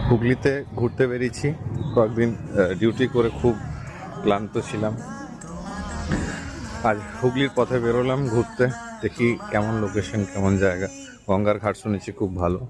হুগলিতে ঘুরতে বেরিয়েছি। কয়েকদিন ডিউটি করে খুব ক্লান্ত ছিলাম। আজ হুগলির পথে বেরোলাম ঘুরতে, দেখি কেমন লোকেশন, কেমন জায়গা। গঙ্গার ঘাট শুনেছি খুব ভালো।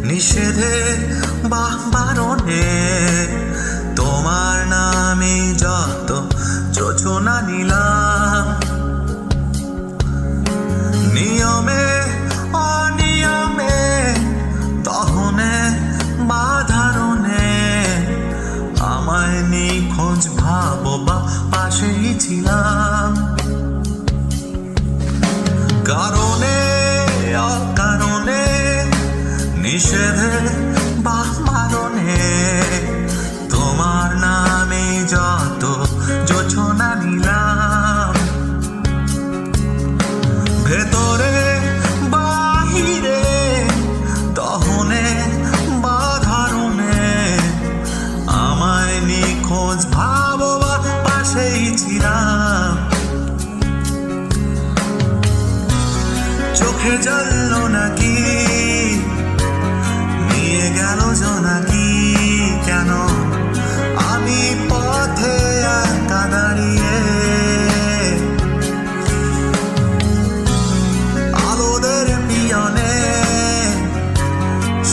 নিষেধে বা বারণে তোমার নামে যত যোজনা নিলাম, নিয়মে অনিয়মে দহনে বাধারণে আমায় নিখোঁজ ভাবো বা পাশেই ছিলাম। কারণে অকারণে নিষেধে বা বারণে তোমার নামে যত যোজনা নিলাম, ভেতরে বাহিরে দহনে বাধারণে আমায় নিখোঁজ ভাবো বা পাশেই ছিলাম। চোখে জ্বলল নাকি নিয়ে গেল জোনাকি, কেন আমি পথে একা দাঁড়িয়ে আলোদের পিয়নে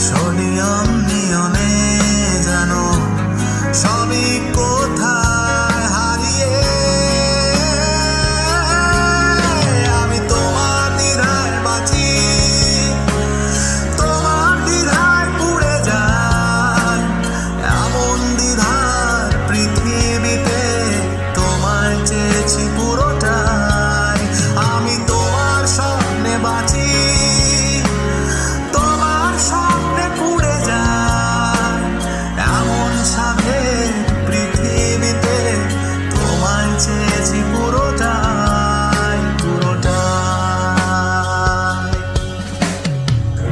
সোনিয়ম নিয়নে যেন সবই কোথায় হারিয়ে। আমি তোমার দ্বিধায় বাঁচি, তোমার দ্বিধায় পুড়ে যায়, এমন দ্বিধার পৃথিবীতে তোমায় চেয়েছি পুরোটাই। আমি তোমার স্বপ্নে বাঁচি, তোমার স্বপ্নে পুড়ে যায়, এমন সাধের পৃথিবীতে তোমায় চেয়েছি পুরোটাই পুরোটাই।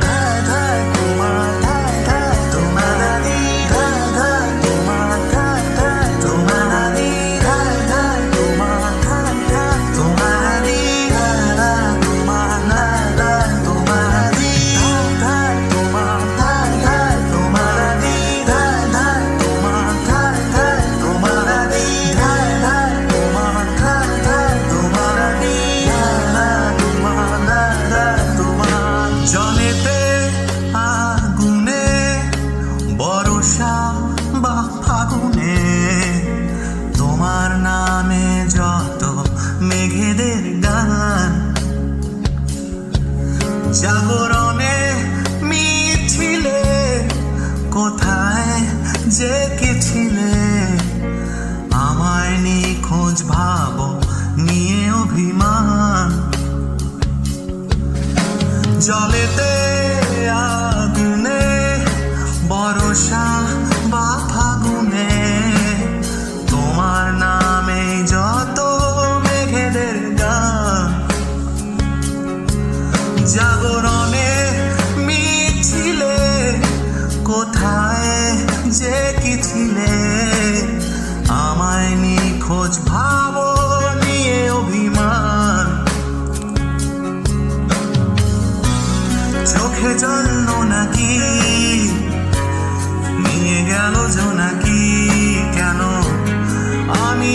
ধায় ধায় তোমার ধায় ধায় তোমার দাদি, ধায় ধায় তোমার ধায় ধায় তোমার দাদি, ধায় ধায় তোমার ধায় ধায় তোমার দাদি, ধায় ধায় তোমার ধায় ধায় তোমার দাদি, ধায় ধায় তোমার ধায় ধায় তোমার দাদি, ধায় ধায় তোমার ধায় ধায় তোমার দাদি, ধায় ধায় তোমার ধায় ধায় তোমার দাদি, ধায় ধায় তোমার ধায় ধায় তোমার। জলেতে আগুনে বর্ষা বা ফাগুনে তোমার নামে যত মেঘেদের গান, জাগরণে মিছিলে কোথায় যে কে ছিলে, আমায় নিখোঁজ ভাবো নিয়ে অভিমান। জলেতে আগুনে বর্ষা বা ফাগুনে তোমার নামে যত মেঘেদের গান, জাগরণে মিছিলে কোথায় যে কি ছিলে, আমায় নিখোঁজ ভাবো নিয়ে অভিমান। চোখে জ্বলল নাকি নিয়ে গেল জোনাকি, কেন আমি